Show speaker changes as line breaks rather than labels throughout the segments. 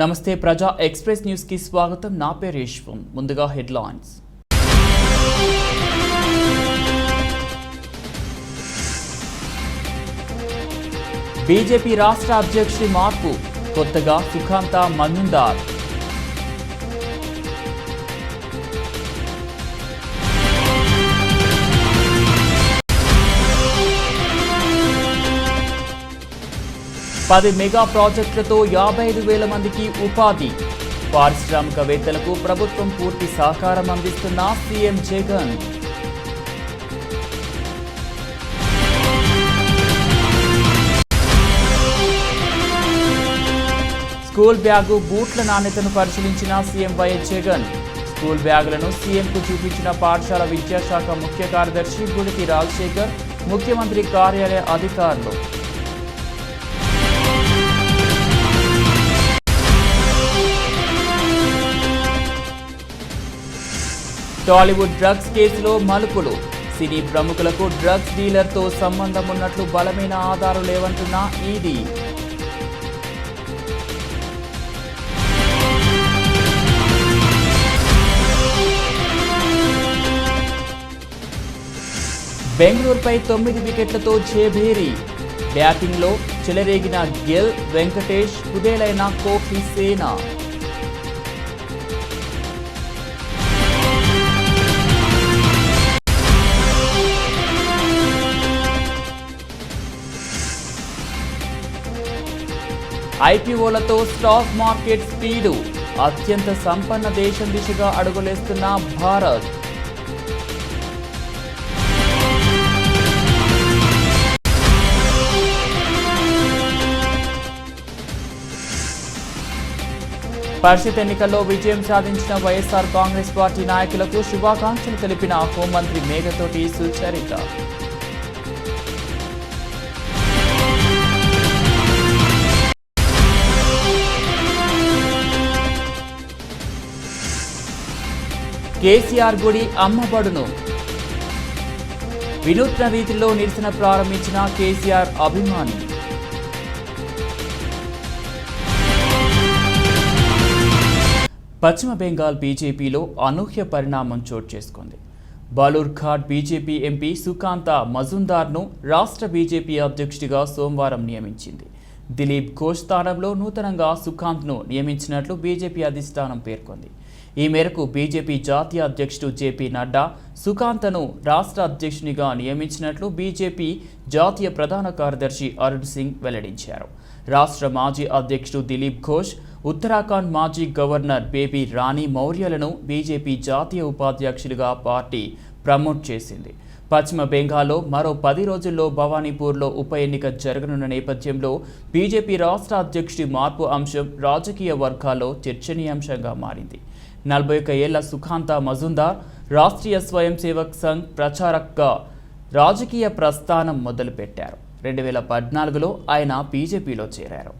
నమస్తే ప్రజా express news కి స్వాగతం. నా పేరు యశ్వం. ముందుగా హెడ్లైన్స్. బీజేపీ రాష్ట్ర అధ్యక్షుడి మార్పు, కొత్తగా సుఖాంత మజుందార్. పది మెగా ప్రాజెక్టులతో 55,000 మందికి ఉపాధి. పారిశ్రామికవేత్తలకు ప్రభుత్వం పూర్తి సహకారం అందిస్తున్న సీఎం జగన్. స్కూల్ బ్యాగు, బూట్ల నాణ్యతను పరిశీలించిన సీఎం వైఎస్ జగన్. స్కూల్ బ్యాగులను సీఎంకు చూపించిన పాఠశాల విద్యాశాఖ ముఖ్య కార్యదర్శి గుడితి రాజశేఖర్, ముఖ్యమంత్రి కార్యాలయ అధికారులు. టాలీవుడ్ డ్రగ్స్ కేసులో మలుపులు. సినీ ప్రముఖులకు డ్రగ్స్ డీలర్తో సంబంధం ఉన్నట్లు బలమైన ఆధారాలు లేవంటున్న ఈడీ. బెంగళూరుపై 9 వికెట్లతో జేభేరి. బ్యాటింగ్లో చెలరేగిన గిల్, వెంకటేష్, కుదేలైన కోహ్లీ సేన. ఐపీఓలతో స్టాక్ మార్కెట్ స్పీడు. అత్యంత సంపన్న దేశం దిశగా అడుగులేస్తున్న భారత్. పరిషత్ ఎన్నికల్లో విజయం సాధించిన వైఎస్ఆర్ కాంగ్రెస్ పార్టీ నాయకులకు శుభాకాంక్షలు తెలిపిన హోంమంత్రి మేఘతోటి సుచరిత. కేసీఆర్ గుడి అమ్మబడును. వినూత్న రీతిలో నిరసన ప్రారంభించిన కేసీఆర్ అభిమాని. పశ్చిమ బెంగాల్ బీజేపీలో అనూహ్య పరిణామం చోటు చేసుకుంది. బాలూర్ఘాట్ బీజేపీ ఎంపీ సుఖాంత మజుందార్ను రాష్ట్ర బీజేపీ అధ్యక్షుడిగా సోమవారం నియమించింది. దిలీప్ ఘోష్ స్థానంలో నూతనంగా సుఖాంత్ను నియమించినట్లు బీజేపీ అధిష్టానం పేర్కొంది. ఈ మేరకు బీజేపీ జాతీయ అధ్యక్షుడు జేపీ నడ్డా సుఖాంతను రాష్ట్ర అధ్యక్షునిగా నియమించినట్లు బీజేపీ జాతీయ ప్రధాన కార్యదర్శి అరుణ్ సింగ్ వెల్లడించారు. రాష్ట్ర మాజీ అధ్యక్షుడు దిలీప్ ఘోష్, ఉత్తరాఖండ్ మాజీ గవర్నర్ బేబీ రాణి మౌర్యలను బీజేపీ జాతీయ ఉపాధ్యక్షులుగా పార్టీ ప్రమోట్ చేసింది. పశ్చిమ బెంగాల్లో మరో 10 రోజుల్లో భవానీపూర్లో ఉప ఎన్నిక జరగనున్న నేపథ్యంలో బీజేపీ రాష్ట్ర అధ్యక్షుడి మార్పు అంశం రాజకీయ వర్గాల్లో చర్చనీయాంశంగా మారింది. 41 ఏళ్ల సుఖాంత మజుందార్ రాష్ట్రీయ స్వయం సేవక్ సంఘ్ ప్రచారక్గా రాజకీయ ప్రస్థానం మొదలుపెట్టారు. 2014లో ఆయన బీజేపీలో చేరారు.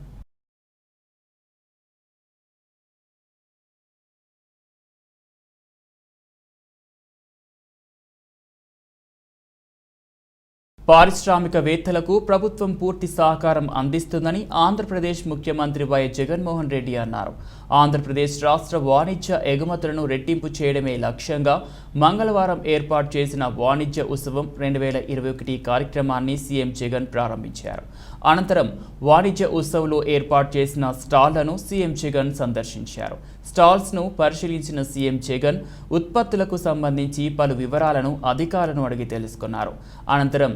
పారిశ్రామికవేత్తలకు ప్రభుత్వం పూర్తి సహకారం అందిస్తుందని ఆంధ్రప్రదేశ్ ముఖ్యమంత్రి వైఎస్ జగన్మోహన్ రెడ్డి అన్నారు. ఆంధ్రప్రదేశ్ రాష్ట్ర వాణిజ్య ఎగుమతులను రెట్టింపు చేయడమే లక్ష్యంగా మంగళవారం ఏర్పాటు చేసిన వాణిజ్య ఉత్సవం 2021 కార్యక్రమాన్ని సీఎం జగన్ ప్రారంభించారు. అనంతరం వాణిజ్య ఉత్సవంలో ఏర్పాటు చేసిన స్టాళ్లను సీఎం జగన్ సందర్శించారు. స్టాల్స్ను పరిశీలించిన సీఎం జగన్ ఉత్పత్తులకు సంబంధించి పలు వివరాలను అధికారులను అడిగి తెలుసుకున్నారు. అనంతరం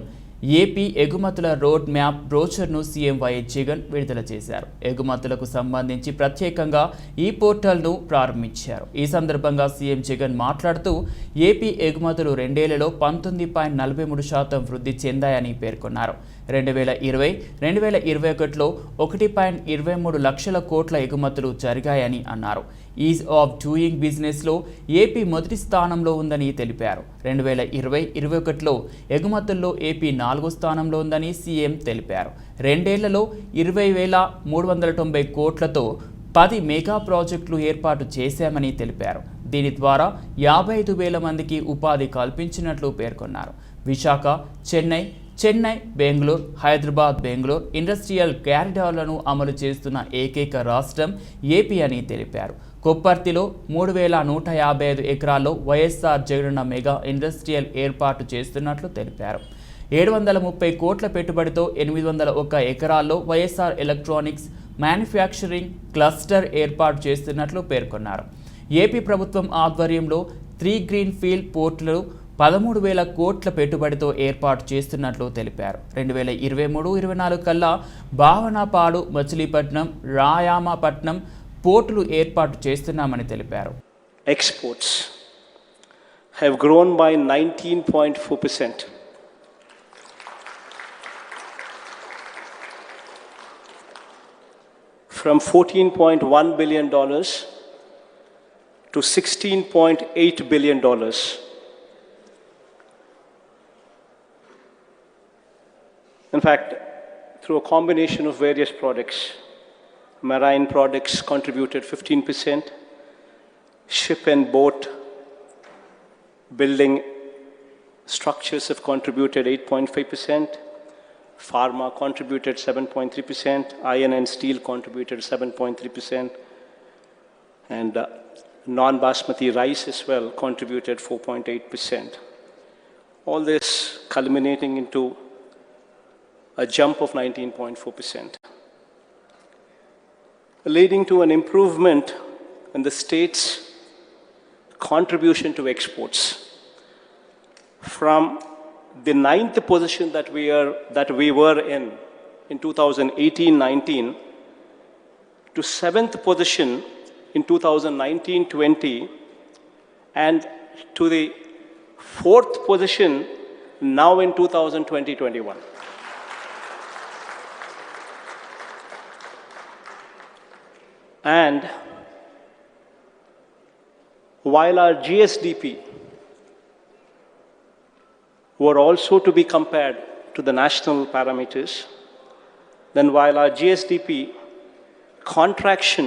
ఏపీ ఎగుమతుల రోడ్ మ్యాప్ బ్రోచర్ను సీఎం వైఎస్ జగన్ విడుదల చేశారు. ఎగుమతులకు సంబంధించి ప్రత్యేకంగా ఈ పోర్టల్ను ప్రారంభించారు. ఈ సందర్భంగా సీఎం జగన్ మాట్లాడుతూ ఏపీ ఎగుమతులు 2 ఏళ్లలో 19.43% వృద్ధి చెందాయని పేర్కొన్నారు. 2020-2021లో 1.23 లక్షల కోట్ల ఎగుమతులు జరిగాయని అన్నారు. ఈజ్ ఆఫ్ డూయింగ్ బిజినెస్లో ఏపీ మొదటి స్థానంలో ఉందని తెలిపారు. 2020-21లో ఎగుమతుల్లో ఏపీ 4వ స్థానంలో ఉందని సీఎం తెలిపారు. 2 ఏళ్లలో 20,390 కోట్లతో 10 మెగా ప్రాజెక్టులు ఏర్పాటు చేశామని తెలిపారు. దీని ద్వారా 55,000 మందికి ఉపాధి కల్పించినట్లు పేర్కొన్నారు. విశాఖ, చెన్నై, చెన్నై, బెంగళూరు, హైదరాబాద్, బెంగళూరు ఇండస్ట్రియల్ కారిడార్లను అమలు చేస్తున్న ఏకైక రాష్ట్రం ఏపీ అని తెలిపారు. కొప్పర్తిలో 3,155 ఎకరాల్లో వైఎస్ఆర్ జగనన్న మెగా ఇండస్ట్రియల్ ఏర్పాటు చేస్తున్నట్లు తెలిపారు. 730 కోట్ల పెట్టుబడితో 801 ఎకరాల్లో వైఎస్ఆర్ ఎలక్ట్రానిక్స్ మ్యానుఫ్యాక్చరింగ్ క్లస్టర్ ఏర్పాటు చేస్తున్నట్లు పేర్కొన్నారు. ఏపీ ప్రభుత్వం ఆధ్వర్యంలో 3 గ్రీన్ ఫీల్డ్ పోర్టులు 13,000 కోట్ల పెట్టుబడితో ఏర్పాటు చేస్తున్నట్లు తెలిపారు. 2023-24 కల్లా భావనపాడు, మచిలీపట్నం, రాయమపట్నం పోర్టులు ఏర్పాటు చేస్తున్నామని తెలిపారు.
Exports have grown by 19.4%. From $14.1 billion to $16.8 billion. In fact, through a combination of various products, marine products contributed 15%, ship and boat building structures have contributed 8.5%, pharma contributed 7.3%, iron and steel contributed 7.3%, and non-basmati rice as well contributed 4.8%. All this culminating into a jump of 19.4%, leading to an improvement in the state's contribution to exports from the 9th position that we were in 2018-19 to 7th position in 2019-20 and to the 4th position now in 2020-21. And while our GSDP were also to be compared to the national parameters, then while our GSDP contraction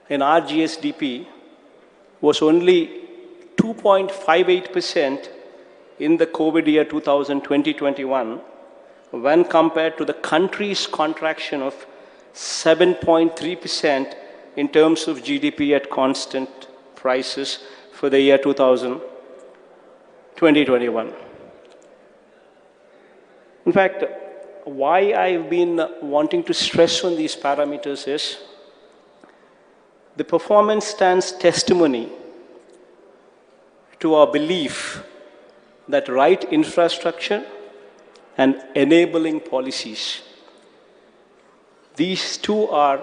in our GSDP was only 2.58% in the COVID year 2020-21, when compared to the country's contraction of 7.3% in terms of GDP at constant prices for the year 2020-21. In fact, why I've been wanting to stress on these parameters is the performance stands testimony to our belief that right infrastructure and enabling policies, these two are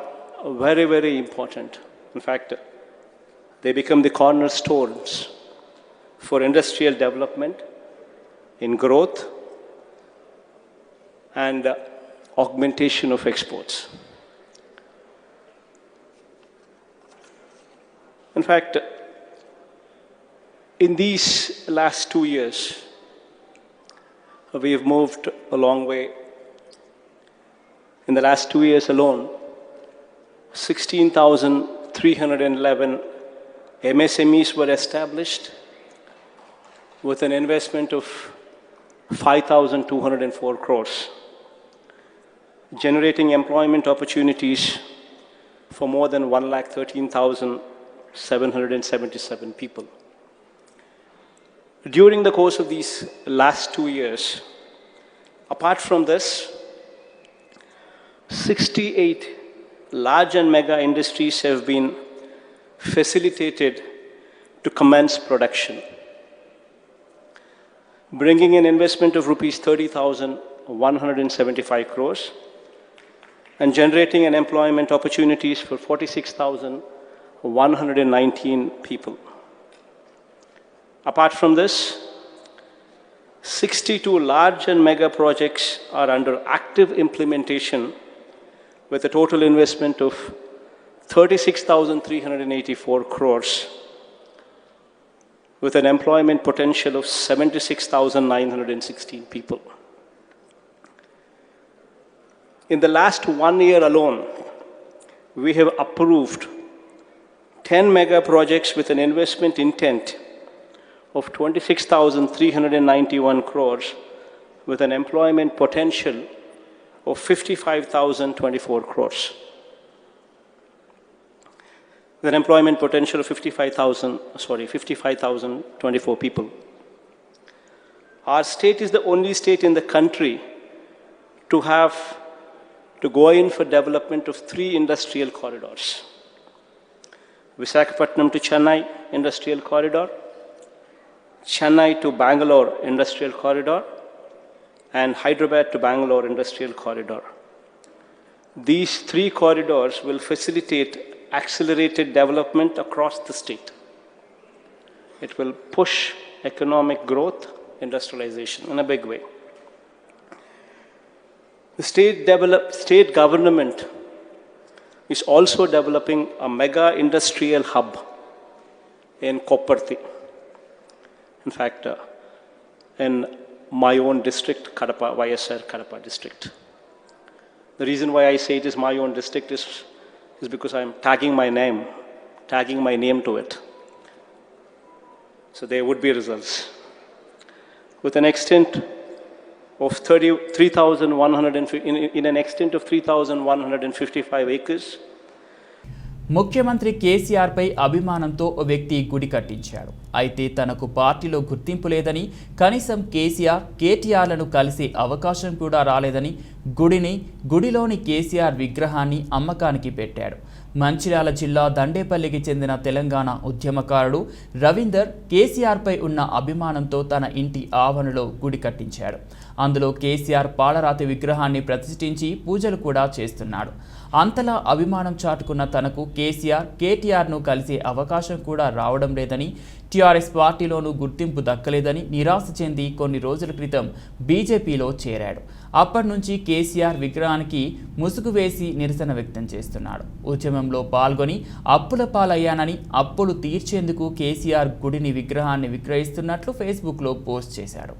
very, very important. In fact, they become the cornerstones for industrial development, in growth, and augmentation of exports. In fact, in these last 2 years, we have moved a long way. In the last 2 years alone, 16,311 MSMEs were established with an investment of 5,204 crores, generating employment opportunities for more than 113,777 people. During the course of these last 2 years, apart from this, 68 large and mega industries have been facilitated to commence production, bringing an investment of rupees 30,175 crores and generating an employment opportunities for 46,119 people. Apart from this, 62 large and mega projects are under active implementation with a total investment of 36,384 crores with an employment potential of 76,916 people. In the last 1 year alone, we have approved 10 mega projects with an investment intent of 26,391 crores with an employment potential of 55,024 crores. With an employment potential of 55,024 people. Our state is the only state in the country to go in for development of 3 industrial corridors. Visakhapatnam to Chennai Industrial Corridor, Chennai to Bangalore Industrial Corridor, and Hyderabad to Bangalore Industrial Corridor. These 3 corridors will facilitate accelerated development across the state. It will push economic growth, industrialization in a big way. The state government is also developing a mega industrial hub in Kopparthi. In fact, in my own district, Kadapa, YSR Kadapa district. The reason why I say it is my own district is because I am tagging my name to it. So there would be results. With an extent of 3,155 acres.
ముఖ్యమంత్రి కేసీఆర్ పై అభిమానంతో ఓ వ్యక్తి గుడి కట్టించాడు. అయితే తనకు పార్టీలో గుర్తింపు లేదని, కనీసం కేటీఆర్లను కలిసే అవకాశం కూడా రాలేదని గుడిలోని కేసీఆర్ విగ్రహాన్ని అమ్మకానికి పెట్టాడు. మంచిర్యాల జిల్లా దండేపల్లికి చెందిన తెలంగాణ ఉద్యమకారుడు రవీందర్ కేసీఆర్పై ఉన్న అభిమానంతో తన ఇంటి ఆవరణలో గుడి కట్టించాడు. అందులో కేసీఆర్ పాలరాతి విగ్రహాన్ని ప్రతిష్ఠించి పూజలు కూడా చేస్తున్నాడు. అంతలా అభిమానం చాటుకున్న తనకు కేటీఆర్ను కలిసే అవకాశం కూడా రావడం లేదని, టీఆర్ఎస్ పార్టీలోనూ గుర్తింపు దక్కలేదని నిరాశ చెంది కొన్ని రోజుల క్రితం బీజేపీలో చేరాడు. అప్పటి నుంచి కేసీఆర్ విగ్రహానికి ముసుగు వేసి నిరసన వ్యక్తం చేస్తున్నాడు. ఉద్యమంలో పాల్గొని అప్పుల పాలయ్యానని, అప్పులు తీర్చేందుకు కేసీఆర్ గుడిని విగ్రహాన్ని విక్రయిస్తున్నట్లు ఫేస్బుక్లో పోస్ట్ చేశాడు.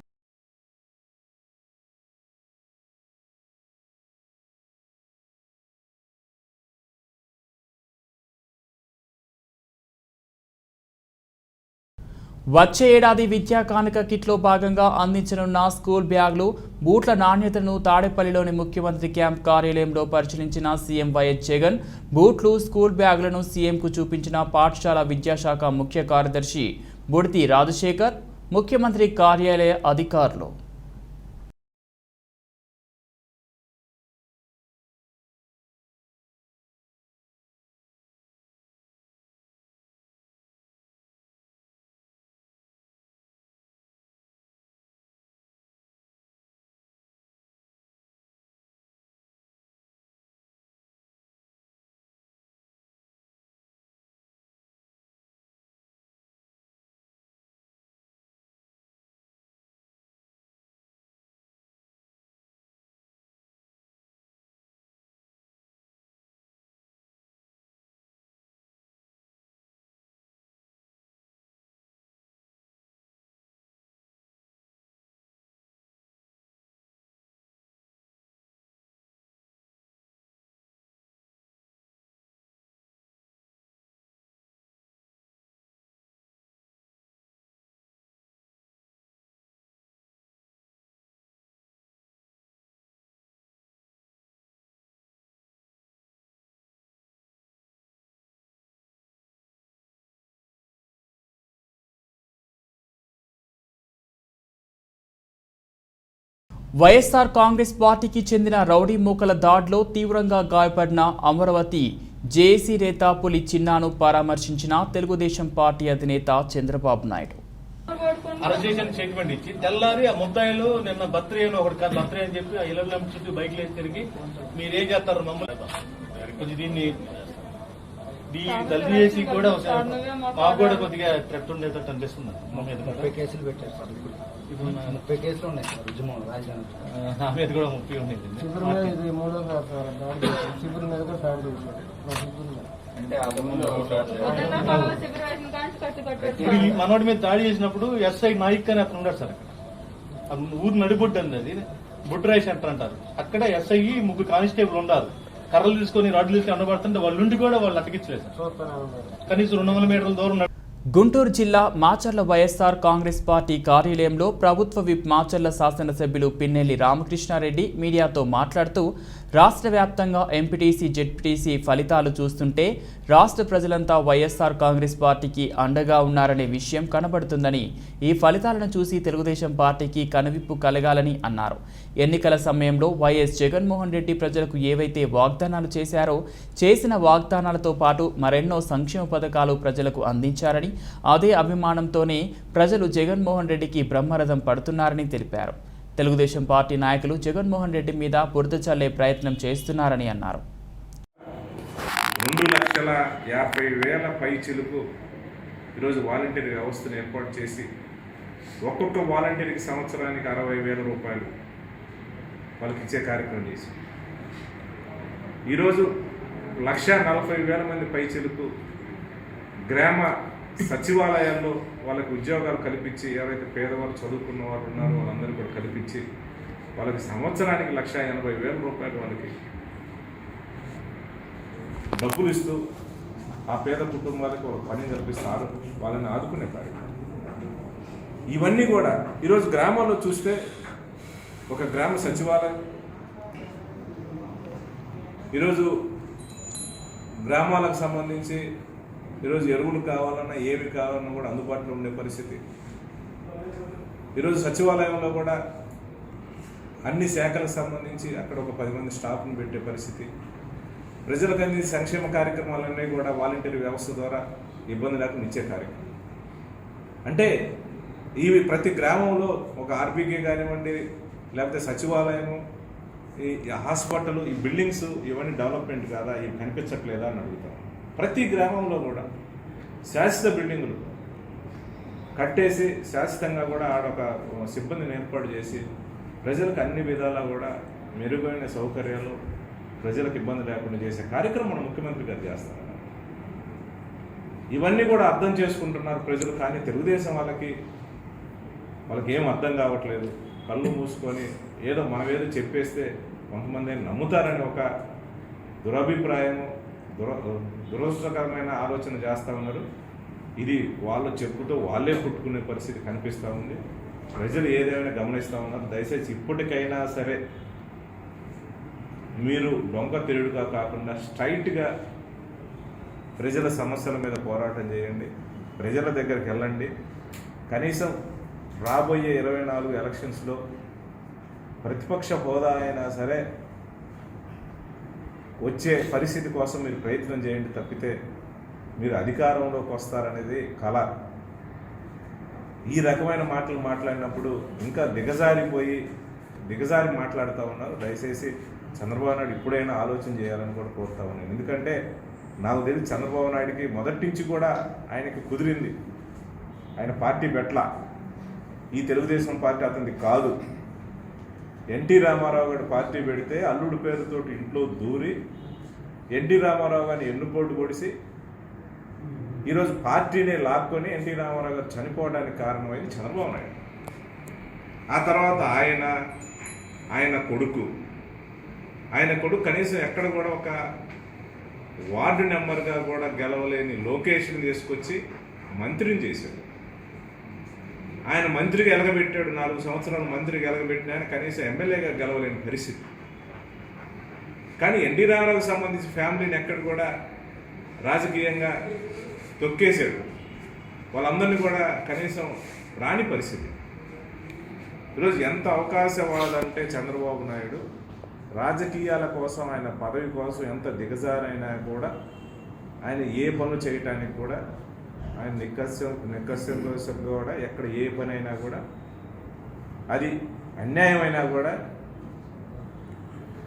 వచ్చే ఏడాది విద్యా కానుక కిట్లో భాగంగా అందించనున్న స్కూల్ బ్యాగులు, బూట్ల నాణ్యతను తాడేపల్లిలోని ముఖ్యమంత్రి క్యాంప్ కార్యాలయంలో పరిశీలించిన సీఎం వైఎస్ జగన్ బూట్లు, స్కూల్ బ్యాగులను సీఎంకు చూపించిన పాఠశాల విద్యాశాఖ ముఖ్య కార్యదర్శి బుడితి రాజశేఖర్, ముఖ్యమంత్రి కార్యాలయ అధికారులు. వైఎస్ఆర్ కాంగ్రెస్ పార్టీకి చెందిన రౌడీ మూకల దాడిలో తీవ్రంగా గాయపడిన అమరావతి జేఏసీ నేత పులి చిన్నాను పరామర్శించిన తెలుగుదేశం పార్టీ అధినేత చంద్రబాబు నాయుడు.
అరెస్టేషన్ స్టేట్మెంట్ ఇచ్చి తెల్లారి ఆ ముద్దాయిలు నిన్న బర్త్డే అని ఒకటి కాదు బర్త్డే అని చెప్పి ఆ ఇళ్ళ చుట్టూ బైక్లు వేసి తిరిగి మీరేం చేస్తారు మమ్మల్ని కొంచెం దీన్ని దళిత చేసి కూడా మాకు కూడా కొద్దిగా థ్రెట్ ఉండేటట్టు అనిపిస్తుంది. మా మీద
30 కేసులు పెట్టారు సార్. ఇప్పుడు 30 కేసులు ఉన్నాయి సార్ ఉద్యమం రాజధాని.
నా మీద కూడా 30 ఉన్నాయి. మనోడి మీద దాడి చేసినప్పుడు ఎస్ఐ నాయిక్ అని అతను ఉన్నాడు సార్. అది ఊరు నడిబొడ్డు అండి, అది బుడ్రాయి సెంటర్ అంటారు. అక్కడ ఎస్ఐ 3 కానిస్టేబుల్ ఉండాలి. కర్రలు తీసుకొని రాడ్లు తీసుకొని అనబడుతుంటే వాళ్ళుండి కూడా వాళ్ళు అటకించలేదు సార్. కనీసం 200 మీటర్ల దూరం.
గుంటూరు జిల్లా మాచర్ల వైఎస్ఆర్ కాంగ్రెస్ పార్టీ కార్యాలయంలో ప్రభుత్వ విప్ మాచర్ల శాసనసభ్యులు పిన్నెల్లి రామకృష్ణారెడ్డి మీడియాతో మాట్లాడుతూ రాష్ట్ర వ్యాప్తంగా ఎంపీటీసీ జెడ్పీటీసీ ఫలితాలు చూస్తుంటే రాష్ట్ర ప్రజలంతా వైఎస్ఆర్ కాంగ్రెస్ పార్టీకి అండగా ఉన్నారనే విషయం కనబడుతుందని, ఈ ఫలితాలను చూసి తెలుగుదేశం పార్టీకి కనువిప్పు కలగాలని అన్నారు. ఎన్నికల సమయంలో వైఎస్ జగన్మోహన్ రెడ్డి ప్రజలకు ఏవైతే వాగ్దానాలు చేశారో చేసిన వాగ్దానాలతో పాటు మరెన్నో సంక్షేమ పథకాలు ప్రజలకు అందించారని, అదే అభిమానంతోనే ప్రజలు జగన్మోహన్ రెడ్డికి బ్రహ్మరథం పడుతున్నారని తెలిపారు. తెలుగుదేశం పార్టీ నాయకులు జగన్మోహన్ రెడ్డి మీద బురద చల్లే ప్రయత్నం చేస్తున్నారని అన్నారు.
2,50,000 పైచిలుకు ఈరోజు వాలంటీర్ వ్యవస్థను ఏర్పాటు చేసి ఒక్కొక్క వాలంటీర్కి సంవత్సరానికి 60,000 రూపాయలు వాళ్ళకి ఇచ్చే కార్యక్రమం చేసి ఈరోజు 1,40,000 మంది పైచిలుకు గ్రామ సచివాలయాల్లో వాళ్ళకి ఉద్యోగాలు కల్పించి, ఎవరైతే పేదవాళ్ళు చదువుకున్న వాళ్ళు ఉన్నారో వాళ్ళందరూ కూడా కల్పించి వాళ్ళకి సంవత్సరానికి 1,80,000 రూపాయలు వాళ్ళకి డబ్బులు ఇస్తూ ఆ పేద కుటుంబాలకు ఒక పని కల్పిస్తారు, వాళ్ళని ఆదుకునే కార్యక్రమం. ఇవన్నీ కూడా ఈరోజు గ్రామాల్లో చూస్తే ఒక గ్రామ సచివాలయం ఈరోజు గ్రామాలకు సంబంధించి ఈరోజు ఎరువులు కావాలన్నా ఏవి కావాలన్నా కూడా అందుబాటులో ఉండే పరిస్థితి. ఈరోజు సచివాలయంలో కూడా అన్ని శాఖలకు సంబంధించి అక్కడ ఒక 10 మంది స్టాఫ్ను పెట్టే పరిస్థితి. ప్రజలకు అన్ని సంక్షేమ కార్యక్రమాలన్నీ కూడా వాలంటీర్ వ్యవస్థ ద్వారా ఇబ్బంది లేకుండా ఇచ్చే కార్యక్రమం. అంటే ఇవి ప్రతి గ్రామంలో ఒక ఆర్బీకే కానివ్వండి, లేకపోతే సచివాలయము, ఈ హాస్పిటల్, ఈ బిల్డింగ్స్ ఇవన్నీ డెవలప్మెంట్ కాదా, ఇవి కనిపించట్లేదా అని అడుగుతాం. ప్రతి గ్రామంలో కూడా శాశ్వత బిల్డింగులు కట్టేసి శాశ్వతంగా కూడా ఆడొక సిబ్బందిని ఏర్పాటు చేసి ప్రజలకు అన్ని విధాలా కూడా మెరుగైన సౌకర్యాలు ప్రజలకు ఇబ్బంది లేకుండా చేసే కార్యక్రమం మన ముఖ్యమంత్రి గారు చేస్తారు. ఇవన్నీ కూడా అర్థం చేసుకుంటున్నారు ప్రజలు. కానీ తెలుగుదేశం వాళ్ళకి ఏం అర్థం కావట్లేదు. కళ్ళు మూసుకొని ఏదో మనమేదో చెప్పేస్తే కొంతమంది నమ్ముతారని ఒక దురభిప్రాయము, దురదృష్టకరమైన ఆలోచన చేస్తూ ఉన్నారు. ఇది వాళ్ళు చెప్పుతో వాళ్ళే పుట్టుకునే పరిస్థితి కనిపిస్తూ ఉంది. ప్రజలు ఏదేమైనా గమనిస్తూ ఉన్నారు. దయచేసి ఇప్పటికైనా సరే మీరు డొంక తిరుగుడుగా కాకుండా స్ట్రైట్గా ప్రజల సమస్యల మీద పోరాటం చేయండి, ప్రజల దగ్గరికి వెళ్ళండి. కనీసం రాబోయే 24 ఎలక్షన్స్లో ప్రతిపక్ష హోదా అయినా సరే వచ్చే పరిస్థితి కోసం మీరు ప్రయత్నం చేయండి తప్పితే మీరు అధికారంలోకి వస్తారనేది కళ. ఈ రకమైన మాటలు మాట్లాడినప్పుడు ఇంకా దిగజారి మాట్లాడుతూ ఉన్నారు. దయచేసి చంద్రబాబు నాయుడు ఇప్పుడైనా ఆలోచన చేయాలని కూడా కోరుతా ఉన్నాను. ఎందుకంటే నాకు తెలిసి చంద్రబాబు నాయుడికి మొదటి నుంచి కూడా ఆయనకి కుదిరింది. ఆయన పార్టీ పెట్ల, ఈ తెలుగుదేశం పార్టీ అతనిది కాదు. ఎన్టీ రామారావు గారి పార్టీ పెడితే అల్లుడు పేరుతోటి ఇంట్లో దూరి ఎన్టీ రామారావు గారిని ఎన్నుపోటు పొడిసి ఈరోజు పార్టీని లాక్కొని ఎన్టీ రామారావు గారు చనిపోవడానికి కారణమైంది చంద్రబాబు నాయుడు. ఆ తర్వాత ఆయన కొడుకు కనీసం ఎక్కడ కూడా ఒక వార్డు నెంబర్గా కూడా గెలవలేని లోకేష్ని తీసుకొచ్చి మంత్రిని చేశాడు. ఆయన మంత్రిగా ఎలగబెట్టాడు. 4 సంవత్సరాలు మంత్రిగా ఎలగబెట్టిన ఆయన కనీసం ఎమ్మెల్యేగా గెలవలేని పరిస్థితి. కానీ ఎన్టీ రామారావుకి సంబంధించి ఫ్యామిలీని ఎక్కడ కూడా రాజకీయంగా తొక్కేశాడు. వాళ్ళందరినీ కూడా కనీసం రాని పరిస్థితి. ఈరోజు ఎంత అవకాశవాదంటే చంద్రబాబు నాయుడు రాజకీయాల కోసం, ఆయన పదవి కోసం ఎంత దిగజారైనా కూడా ఆయన ఏ పనులు చేయటానికి కూడా ఆయన నిక్కస్యం కూడా ఎక్కడ ఏ పని అయినా కూడా అది అన్యాయమైనా కూడా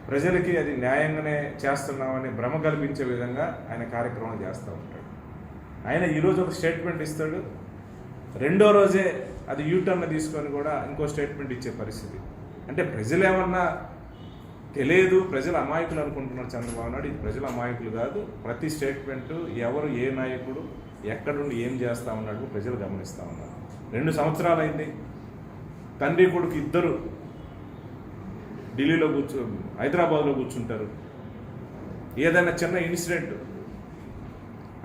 ప్రజలకి అది న్యాయంగానే చేస్తున్నామని భ్రమ కల్పించే విధంగా ఆయన కార్యక్రమం చేస్తూ ఉంటాడు. ఆయన ఈరోజు ఒక స్టేట్మెంట్ ఇస్తాడు, రెండో రోజే అది యూటర్న్ తీసుకొని కూడా ఇంకో స్టేట్మెంట్ ఇచ్చే పరిస్థితి. అంటే ప్రజలు ఏమన్నా తెలియదు, ప్రజలు అమాయకులు అనుకుంటున్నారు చంద్రబాబు నాయుడు. ఇది ప్రజల అమాయకులు కాదు. ప్రతి స్టేట్మెంటు ఎవరు ఏ నాయకుడు ఎక్కడుండి ఏం చేస్తూ ఉన్నాడు ప్రజలు గమనిస్తూ ఉన్నారు. 2 సంవత్సరాలు అయింది. తండ్రి కొడుకు ఇద్దరు ఢిల్లీలో హైదరాబాద్లో కూర్చుంటారు. ఏదైనా చిన్న ఇన్సిడెంట్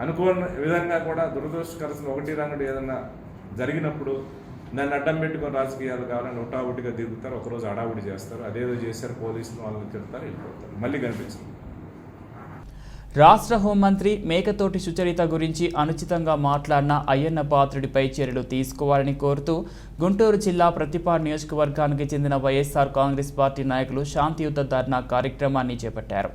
అనుకోని విధంగా కూడా దురదృష్టకరమైన ఒకటి రంగడు ఏదన్నా జరిగినప్పుడు దాన్ని అడ్డం పెట్టుకొని రాజకీయాలు కావాలని ఒకటిగా దిగుతారు, ఒకరోజు హడావుడి చేస్తారు, అదేదో చేశారు, పోలీసులు వాళ్ళని తిడతారు, వెళ్ళిపోతారు, మళ్ళీ కనిపించదు.
రాష్ట్ర హోంమంత్రి మేకతోటి సుచరిత గురించి అనుచితంగా మాట్లాడిన అయ్యన్న పాత్రుడిపై చర్యలు తీసుకోవాలని కోరుతూ గుంటూరు జిల్లా ప్రతిపాడు నియోజకవర్గానికి చెందిన వైఎస్ఆర్ కాంగ్రెస్ పార్టీ నాయకులు శాంతియుత ధర్నా కార్యక్రమాన్ని చేపట్టారు.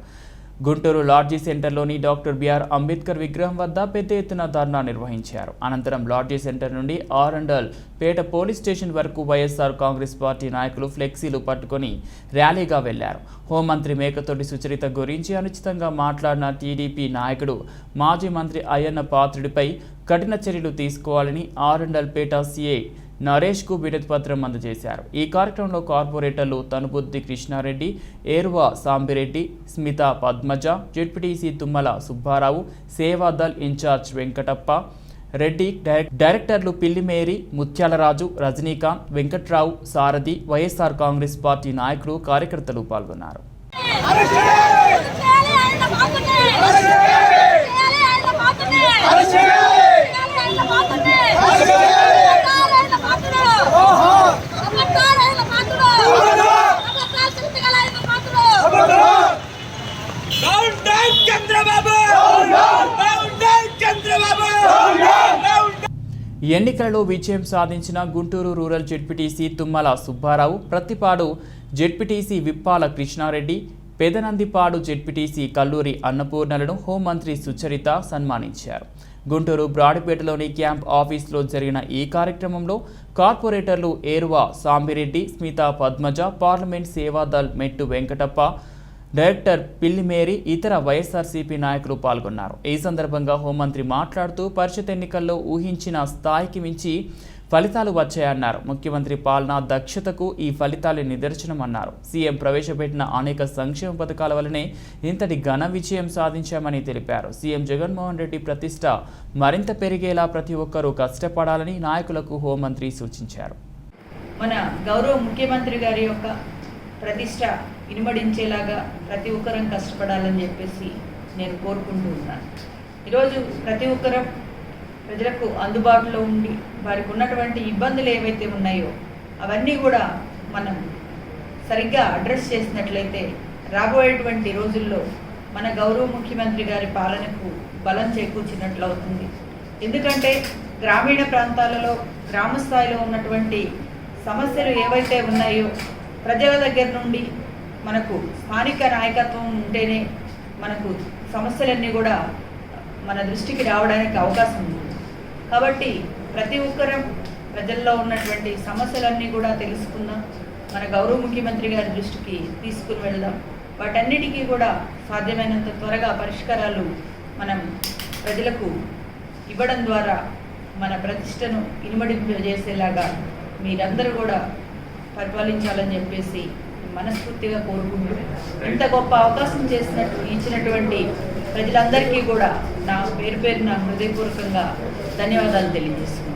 గుంటూరు లాడ్జీ సెంటర్లోని డాక్టర్ బిఆర్ అంబేద్కర్ విగ్రహం వద్ద పెద్ద ఎత్తున ధర్నా నిర్వహించారు. అనంతరం లాడ్జీ సెంటర్ నుండి ఆరండల్ పేట పోలీస్ స్టేషన్ వరకు వైఎస్ఆర్ కాంగ్రెస్ పార్టీ నాయకులు ఫ్లెక్సీలు పట్టుకొని ర్యాలీగా వెళ్లారు. హోంమంత్రి మేకతోటి సుచరిత గురించి అనుచితంగా మాట్లాడిన టీడీపీ నాయకుడు మాజీ మంత్రి అయ్యన్న పాత్రుడిపై కఠిన చర్యలు తీసుకోవాలని ఆరండల్ పేట సీఐ నరేష్కు వినతిపత్రం అందజేశారు. ఈ కార్యక్రమంలో కార్పొరేటర్లు తనుబుద్ది కృష్ణారెడ్డి, ఏరువా సాంబిరెడ్డి, స్మిత పద్మజ, జెడ్పీటీసీ తుమ్మల సుబ్బారావు, సేవాదల్ ఇన్ఛార్జ్ వెంకటప్ప రెడ్డి, డైరెక్టర్లు పిల్లిమేరి, ముత్యాలరాజు, రజనీకాంత్, వెంకట్రావు, సారథి, వైఎస్ఆర్ కాంగ్రెస్ పార్టీ నాయకులు, కార్యకర్తలు పాల్గొన్నారు. ఎన్నికలలో విజయం సాధించిన Guntur rural ZPTC Tummala Subba Rao, Prathipadu ZPTC Vippala Krishna Reddy, Pedanandipadu ZPTC Kalluri అన్నపూర్ణలను హోంమంత్రి సుచరిత సన్మానించారు. గుంటూరు బ్రాడిపేటలోని క్యాంప్ ఆఫీసులో జరిగిన ఈ కార్యక్రమంలో కార్పొరేటర్లు ఏరువా సాంబిరెడ్డి, స్మిత పద్మజ, పార్లమెంట్ సేవాదల్ మెట్టు వెంకటప్ప, డైరెక్టర్ పిల్లిమేరి, ఇతర వైఎస్ఆర్సీపీ నాయకులు పాల్గొన్నారు. ఈ సందర్భంగా హోంమంత్రి మాట్లాడుతూ పరిషత్ ఎన్నికల్లో ఊహించిన స్థాయికి మించి ఫలితాలు వచ్చాయన్నారు. ముఖ్యమంత్రి పాలనా దక్షతకు ఈ ఫలితాలే నిదర్శనమన్నారు. సీఎం ప్రవేశపెట్టిన అనేక సంక్షేమ పథకాల వల్లనే ఇంతటి ఘన విజయం సాధించామని తెలిపారు. సీఎం జగన్మోహన్ రెడ్డి ప్రతిష్ట మరింత పెరిగేలా ప్రతి ఒక్కరూ కష్టపడాలని నాయకులకు హోంమంత్రి సూచించారు.
మన గౌరవ ముఖ్యమంత్రి గారి యొక్క ప్రతిష్ట ఇనుమడించేలాగా ప్రతి ఒక్కరం కష్టపడాలని చెప్పేసి నేను కోరుకుంటూ ఉన్నాను. ఈరోజు ప్రతి ఒక్కరం ప్రజలకు అందుబాటులో ఉండి వారికి ఉన్నటువంటి ఇబ్బందులు ఏవైతే ఉన్నాయో అవన్నీ కూడా మనం సరిగ్గా అడ్రస్ చేసినట్లయితే రాబోయేటువంటి రోజుల్లో మన గౌరవ ముఖ్యమంత్రి గారి పాలనకు బలం చేకూర్చినట్లు అవుతుంది. ఎందుకంటే గ్రామీణ ప్రాంతాలలో గ్రామ స్థాయిలో ఉన్నటువంటి సమస్యలు ఏవైతే ఉన్నాయో ప్రజల దగ్గర నుండి మనకు స్థానిక నాయకత్వం ఉంటేనే మనకు సమస్యలన్నీ కూడా మన దృష్టికి రావడానికి అవకాశం ఉంది. కాబట్టి ప్రతి ఒక్కరం ప్రజల్లో ఉన్నటువంటి సమస్యలన్నీ కూడా తెలుసుకుందాం, మన గౌరవ ముఖ్యమంత్రి గారి దృష్టికి తీసుకుని వెళ్దాం. వాటన్నిటికీ కూడా సాధ్యమైనంత త్వరగా పరిష్కారాలు మనం ప్రజలకు ఇవ్వడం ద్వారా మన ప్రతిష్టను ఇనుమడింపజేసేలాగా మీరందరూ కూడా పరిపాలించాలని చెప్పేసి మనస్ఫూర్తిగా కోరుకుంటూ ఇంత గొప్ప అవకాశం ఇచ్చినటువంటి ప్రజలందరికీ కూడా నా పేరున హృదయపూర్వకంగా ధన్యవాదాలు తెలియజేస్తున్నాను.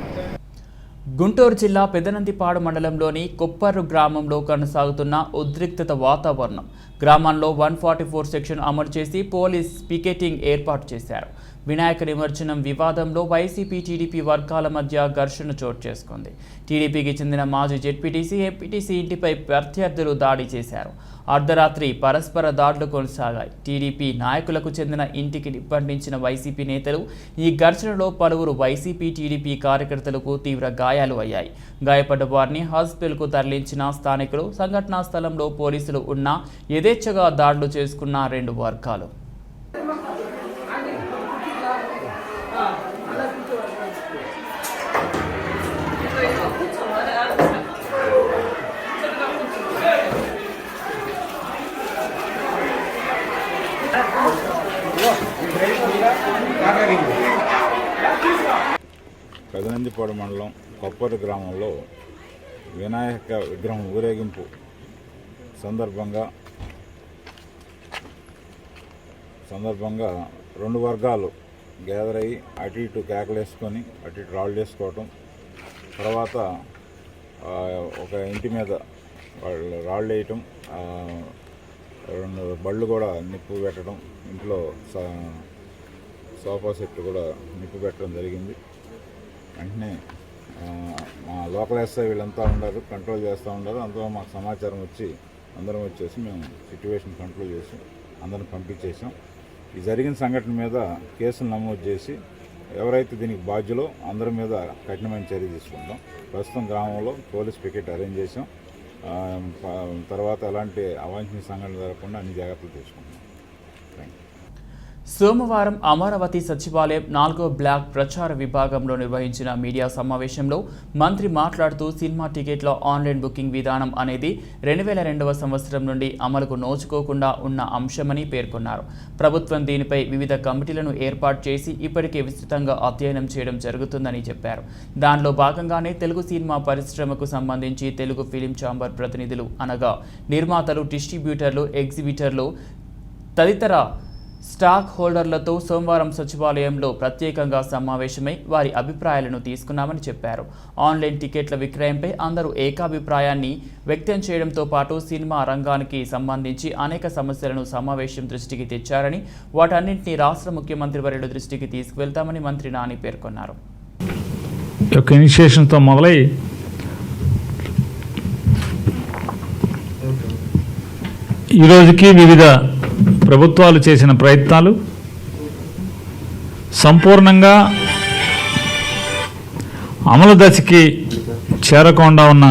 గుంటూరు జిల్లా పెదనందిపాడు మండలంలోని కొప్పర్రు గ్రామంలో కొనసాగుతున్న ఉద్రిక్తత వాతావరణం. గ్రామంలో 144 సెక్షన్ అమలు చేసి పోలీస్ పికెటింగ్ ఏర్పాటు చేశారు. వినాయక నిమజ్జనం వివాదంలో వైసీపీ టీడీపీ వర్గాల మధ్య ఘర్షణ చోటు చేసుకుంది. టీడీపీకి చెందిన మాజీ జెడ్పీటీసీ, ఎంపీటీసీ ఇంటిపై ప్రత్యర్థులు దాడి చేశారు. అర్ధరాత్రి పరస్పర దాడులు కొనసాగాయి. టీడీపీ నాయకులకు చెందిన ఇంటికి నిప్పంటించిన వైసీపీ నేతలు. ఈ ఘర్షణలో పలువురు వైసీపీ టీడీపీ కార్యకర్తలకు తీవ్ర గాయాలు అయ్యాయి. గాయపడ్డ వారిని హాస్పిటల్కు తరలించిన స్థానికులు. సంఘటనా స్థలంలో పోలీసులు ఉన్నా యథేచ్ఛగా దాడులు చేసుకున్న రెండు వర్గాలు.
పెదనందిపాడు మండలం కొప్పర్రు గ్రామంలో వినాయక విగ్రహం ఊరేగింపు సందర్భంగా రెండు వర్గాలు గ్యాదర్ అయ్యి అటు ఇటు కేకలేసుకొని అటు ఇటు రాళ్ళు వేసుకోవటం, తర్వాత ఒక ఇంటి మీద వాళ్ళు రాళ్ళు వేయటం, రెండు బళ్ళు కూడా నిప్పు పెట్టడం, ఇంట్లో సోఫా సెట్ కూడా నిప్పు పెట్టడం జరిగింది. వెంటనే మా లోకల్ ఎస్ఐ వీళ్ళంతా ఉన్నారు, కంట్రోల్ చేస్తూ ఉన్నారు. అందులో మాకు సమాచారం వచ్చి అందరం వచ్చేసి మేము సిట్యువేషన్ కంట్రోల్ చేసి అందరం పంపించేసాం. ఈ జరిగిన సంఘటన మీద కేసులు నమోదు చేసి ఎవరైతే దీనికి బాధ్యులో అందరి మీద కఠినమైన చర్య తీసుకుంటాం. ప్రస్తుతం గ్రామంలో పోలీస్ పికెట్ అరేంజ్ చేసాం. తర్వాత ఎలాంటి అవాంఛనీయ సంఘటనలు జరగకుండా అన్ని జాగ్రత్తలు తీసుకుంటాం. Thank you.
సోమవారం అమరావతి సచివాలయం 4వ బ్లాక్ ప్రచార విభాగంలో నిర్వహించిన మీడియా సమావేశంలో మంత్రి మాట్లాడుతూ సినిమా టికెట్ల ఆన్లైన్ బుకింగ్ విధానం అనేది 2002వ సంవత్సరం నుండి అమలుకు నోచుకోకుండా ఉన్న అంశమని పేర్కొన్నారు. ప్రభుత్వం దీనిపై వివిధ కమిటీలను ఏర్పాటు చేసి ఇప్పటికే విస్తృతంగా అధ్యయనం చేయడం జరుగుతుందని చెప్పారు. దానిలో భాగంగానే తెలుగు సినిమా పరిశ్రమకు సంబంధించి తెలుగు ఫిలిం ఛాంబర్ ప్రతినిధులు అనగా నిర్మాతలు, డిస్ట్రిబ్యూటర్లు, ఎగ్జిబిటర్లు తదితర స్టాక్ హోల్డర్లతో సోమవారం సచివాలయంలో ప్రత్యేకంగా సమావేశమై వారి అభిప్రాయాలను తీసుకున్నామని చెప్పారు. ఆన్లైన్ టికెట్ల విక్రయంపై అందరూ ఏకాభిప్రాయాన్ని వ్యక్తం చేయడంతో పాటు సినిమా రంగానికి సంబంధించి అనేక సమస్యలను సమావేశం దృష్టికి తెచ్చారని, వాటన్నింటినీ రాష్ట్ర ముఖ్యమంత్రి వర్యుల దృష్టికి తీసుకువెళ్తామని మంత్రి నాని పేర్కొన్నారు.
ఇనిషియేషన్తో మొదలై ఈరోజుకి వివిధ ప్రభుత్వాలు చేసిన ప్రయత్నాలు సంపూర్ణంగా అమలు దశకి చేరకుండా ఉన్న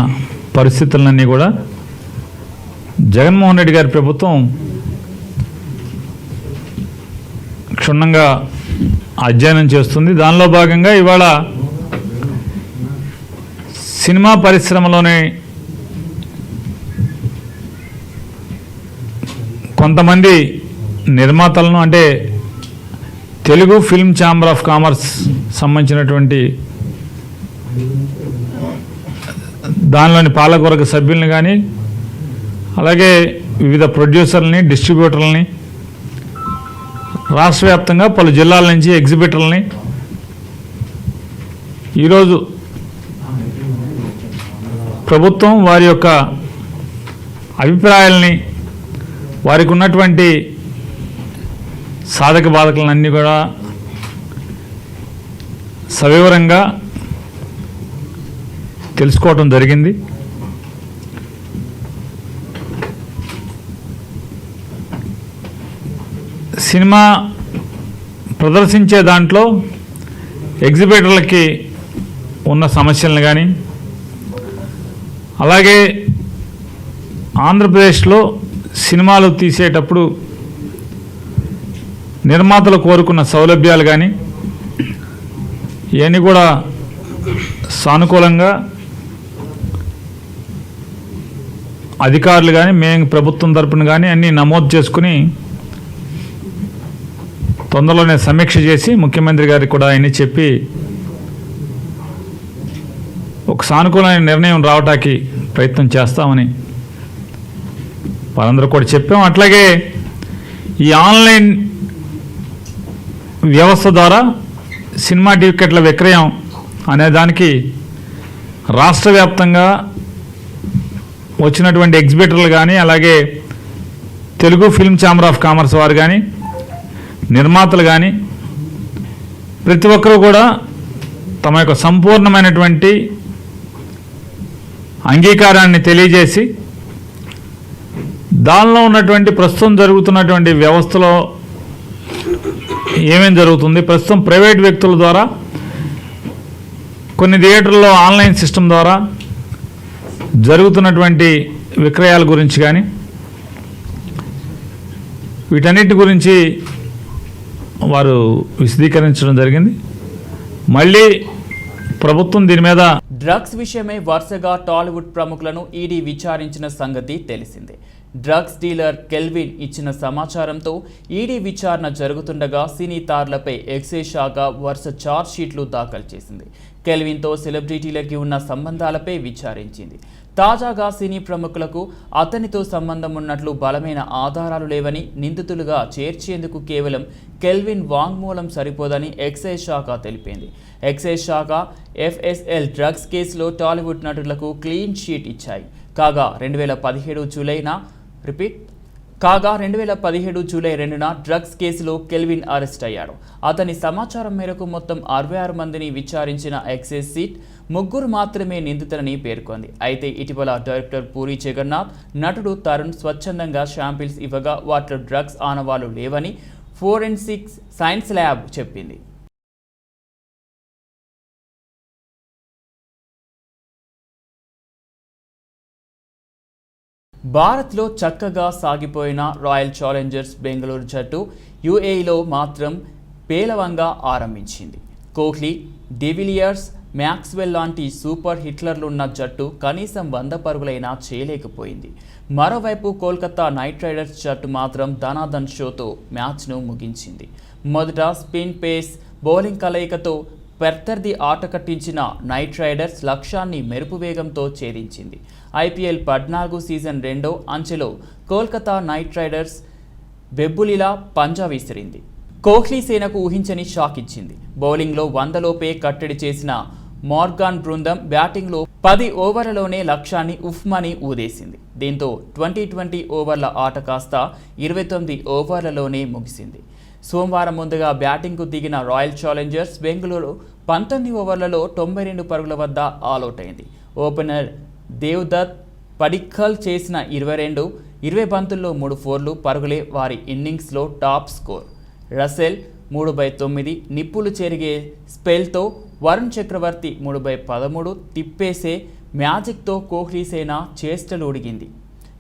పరిస్థితులన్నీ కూడా జగన్మోహన్ రెడ్డి గారి ప్రభుత్వం క్షుణ్ణంగా అధ్యయనం చేస్తుంది. దానిలో భాగంగా ఇవాళ సినిమా పరిశ్రమలోనే కొంతమంది నిర్మాతలను, అంటే Telugu film chamber of commerce సంబంధించినటువంటి దానిలోని పాలకవర్గ సభ్యులను కానీ, అలాగే వివిధ ప్రొడ్యూసర్లని, డిస్ట్రిబ్యూటర్లని, రాష్ట్ర వ్యాప్తంగా పలు జిల్లాల నుంచి ఎగ్జిబిటర్లని ఈరోజు ప్రభుత్వం వారి యొక్క అభిప్రాయాలని, వారికి ఉన్నటువంటి సాధక బాధకులన్నీ కూడా సవివరంగా తెలుసుకోవటం జరిగింది. సినిమా ప్రదర్శించే దాంట్లో ఎగ్జిబిటర్లకి ఉన్న సమస్యలను కానీ, అలాగే ఆంధ్రప్రదేశ్లో సినిమాలు తీసేటప్పుడు నిర్మాతలు కోరుకున్న సౌలభ్యాలు కానీ ఇవన్నీ కూడా సానుకూలంగా అధికారులు కానీ మేము ప్రభుత్వం తరపున కానీ అన్నీ నమోదు చేసుకుని తొందరలోనే సమీక్ష చేసి ముఖ్యమంత్రి గారికి కూడా అన్నీ చెప్పి ఒక సానుకూలమైన నిర్ణయం రావటానికి ప్రయత్నం చేస్తామని వారందరూ కూడా చెప్పాం. అట్లాగే ఈ ఆన్లైన్ వ్యవస్థ ద్వారా సినిమా టికెట్ల విక్రయం అనే దానికి రాష్ట్ర వ్యాప్తంగా వచ్చినటువంటి ఎగ్జిబిటర్లు కానీ, అలాగే Telugu film chamber of commerce వారు కానీ, నిర్మాతలు కానీ ప్రతి ఒక్కరూ కూడా తమ యొక్క సంపూర్ణమైనటువంటి అంగీకారాన్ని తెలియజేసి దానిలో ఉన్నటువంటి ప్రస్తుతం జరుగుతున్నటువంటి వ్యవస్థలో ఏమేం జరుగుతుంది, ప్రస్తుతం ప్రైవేట్ వ్యక్తుల ద్వారా కొన్ని థియేటర్లో ఆన్లైన్ సిస్టమ్ ద్వారా జరుగుతున్నటువంటి విక్రయాల గురించి కానీ వీటన్నిటి గురించి వారు విశదీకరించడం జరిగింది. మళ్ళీ ప్రభుత్వం దీని మీద
డ్రగ్స్ విషయమై వరుసగా టాలీవుడ్ ప్రముఖులను ఈడీ విచారించిన సంగతి తెలిసిందే. డ్రగ్స్ డీలర్ కెల్విన్ ఇచ్చిన సమాచారంతో ఈడీ విచారణ జరుగుతుండగా సినీ తారలపై ఎక్సైజ్ శాఖ వరుస ఛార్జ్ షీట్లు దాఖలు చేసింది. కెల్విన్తో సెలబ్రిటీలకి ఉన్న సంబంధాలపై విచారించింది. తాజాగా సినీ ప్రముఖులకు అతనితో సంబంధం ఉన్నట్లు బలమైన ఆధారాలు లేవని, నిందితులుగా చేర్చేందుకు కేవలం కెల్విన్ వాంగ్మూలం సరిపోదని ఎక్సైజ్ శాఖ తెలిపింది. ఎక్సైజ్ శాఖ FSL డ్రగ్స్ కేసులో టాలీవుడ్ నటులకు క్లీన్ షీట్ ఇచ్చాయి. కాగా 2017 జూలైన కాగా 2017 జూలై 2న డ్రగ్స్ కేసులో కెల్విన్ అరెస్ట్ అయ్యాడు. అతని సమాచారం మేరకు మొత్తం 66 మందిని విచారించిన ఎక్సైజ్ సిట్ 3 మాత్రమే నిందితులని పేర్కొంది. అయితే ఇటీవల డైరెక్టర్ పూరి జగన్నాథ్, నటుడు తరుణ్ స్వచ్ఛందంగా శాంపిల్స్ ఇవ్వగా వాటిలో డ్రగ్స్ ఆనవాళ్లు లేవని ఫోరెన్సిక్ సైన్స్ ల్యాబ్ చెప్పింది. భారత్లో చక్కగా సాగిపోయిన రాయల్ ఛాలెంజర్స్ బెంగళూరు జట్టు యూఏఈలో మాత్రం పేలవంగా ఆరంభించింది. కోహ్లీ, డివిలియర్స్, మ్యాక్స్వెల్ లాంటి సూపర్ హిట్లర్లున్న జట్టు కనీసం 100 పరుగులైనా చేయలేకపోయింది. మరోవైపు కోల్కతా నైట్ రైడర్స్ జట్టు మాత్రం ధనాధన్ షోతో మ్యాచ్ను ముగించింది. మొదట స్పిన్ పేస్ బౌలింగ్ కలయికతో ప్రత్యర్థి ఆట కట్టించిన నైట్ రైడర్స్ లక్ష్యాన్ని మెరుపు వేగంతో ఛేదించింది. IPL 14 సీజన్ 2వ అంచెలో కోల్కతా నైట్ రైడర్స్ బెబ్బులిలా పంజా విసిరింది. కోహ్లీ సేనకు ఊహించని షాక్ ఇచ్చింది. బౌలింగ్లో 100 లోపే కట్టడి చేసిన మార్గాన్ బృందం బ్యాటింగ్లో 10 ఓవర్లలోనే లక్ష్యాన్ని ఉఫ్మని ఊదేసింది. దీంతో 20 ఓవర్ల ఆట కాస్త 29 ఓవర్లలోనే ముగిసింది. సోమవారం ముందుగా బ్యాటింగ్కు దిగిన రాయల్ ఛాలెంజర్స్ బెంగళూరు 19 ఓవర్లలో 92 పరుగుల వద్ద ఆలౌట్ అయింది. ఓపెనర్ దేవ్దత్ పడిక్కల్ చేసిన 20 బంతుల్లో 3 ఫోర్లు పరుగులే వారి ఇన్నింగ్స్లో టాప్ స్కోర్. రసెల్ 3/9 నిప్పులు చెరిగే స్పెల్తో వరుణ్ చక్రవర్తి 3/13 తిప్పేసే మ్యాజిక్తో కోహ్లీ సేన చేష్టలు ఉడిగింది.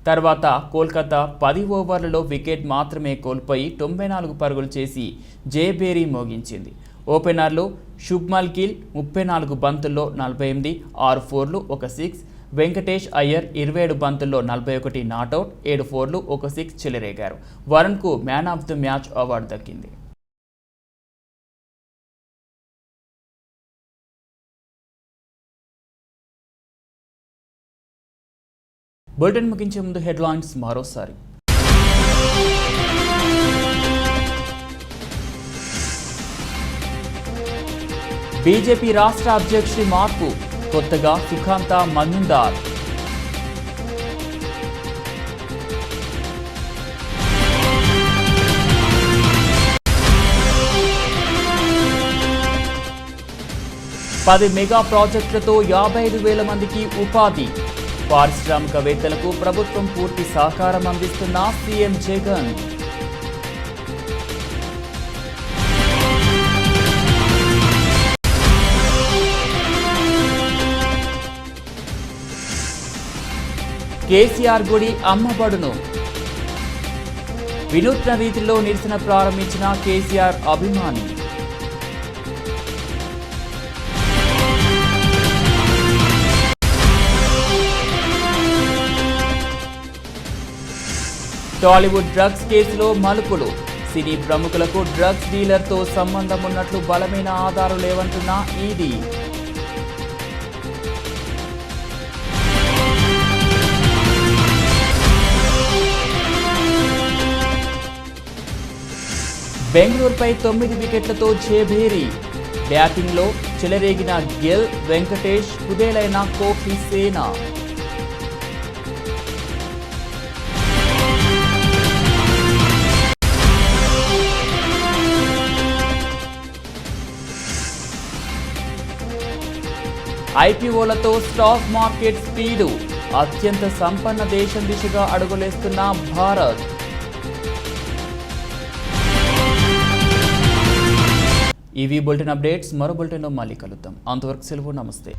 తర్వాత కోల్కతా 10 ఓవర్లలో వికెట్ మాత్రమే కోల్పోయి 94 పరుగులు చేసి జయభేరి మోగించింది. ఓపెనర్లు శుభ్మన్ గిల్ 34 బంతుల్లో 48, 6 ఫోర్లు, 1 సిక్స్. వెంకటేష్ అయ్యర్ 27 బంతుల్లో 41 నాటౌట్, 7 ఫోర్లు, 1 సిక్స్ చెలరేగారు. వరుణ్కు man of the match award దక్కింది. బులెటిన్ ముగించే ముందు హెడ్లైన్స్ మరోసారి. బీజేపీ రాష్ట్ర అధ్యక్షుడి మార్పు, కొత్తగా సుఖాంత మజుందార్. పది మెగా ప్రాజెక్టులతో 55,000 మందికి ఉపాధి. పారిశ్రామికవేత్తలకు ప్రభుత్వం పూర్తి సహకారం అందిస్తున్న సీఎం జగన్. కేసీఆర్ గుడి అమ్మబడును. వినూత్న రీతిలో నిరసన ప్రారంభించిన కేసీఆర్ అభిమాని. టాలీవుడ్ డ్రగ్స్ కేసులో మలుపులు. సినీ ప్రముఖులకు డ్రగ్స్ డీలర్తో సంబంధం ఉన్నట్లు బలమైన ఆధారాలు లేవంటున్న ఈడీ. బెంగళూరుపై 9 వికెట్లతో జయభేరి. బ్యాటింగ్లో చెలరేగిన గిల్, వెంకటేష్, కుదేలైన కోహ్లీ సేన. ఐపీఓలతో స్టాక్ మార్కెట్ స్పీడు. అత్యంత సంపన్న దేశం దిశగా అడుగులేస్తున్న భారత్. ఇవి బులెటిన్ అప్డేట్స్. మరో బులెటిన్లో మళ్ళీ కలుద్దాం. అంతవరకు సెలవు. నమస్తే.